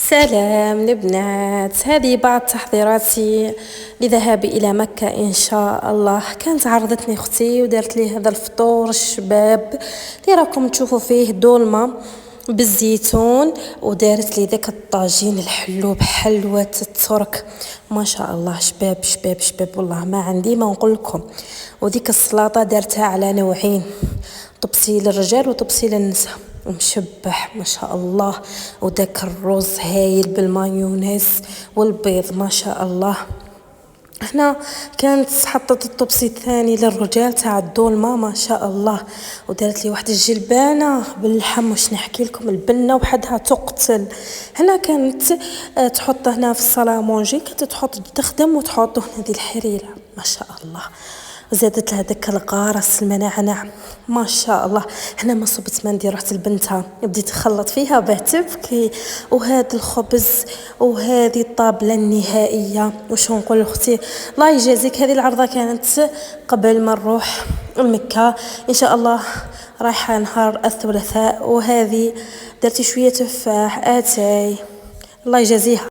سلام البنات، هذه بعض تحضيراتي لذهابي إلى مكة إن شاء الله. كانت عرضتني أختي ودارت لي هذا الفطور الشباب اللي راكم تشوفوا فيه دولمة بالزيتون، ودارت لي ذاك الطاجين الحلو بحلوة الترك. ما شاء الله شباب شباب شباب، والله ما عندي ما نقول لكم. وديك السلطة دارتها على نوعين، طبسي للرجال وطبسي للنساء، مشبح ما شاء الله. وداك الرز هايل بالمايونيز والبيض ما شاء الله. هنا كانت حطت الطبسي الثاني للرجال تاع الدولمة ما شاء الله، ودارت لي واحد الجلبانة باللحم، واش نحكي لكم البنة وحدها تقتل. هنا كانت تحط هنا في الصالة مونجي، كانت تحط تخدم وتحط هنا دي الحريرة ما شاء الله. وزادت لها داك الغارس المنعنع ما شاء الله. هنا ما صبت ما ندير، رحت لبنتها بديت نخلط فيها باه تبكي. وهذا الخبز وهذه الطابله النهائيه، واش نقول لاختي الله يجازيك. هذه العرضه كانت قبل ما نروح لمكه ان شاء الله، رايحه نهار الثلاثاء. وهذه درتي شويه تفاح اتاي الله يجازيها.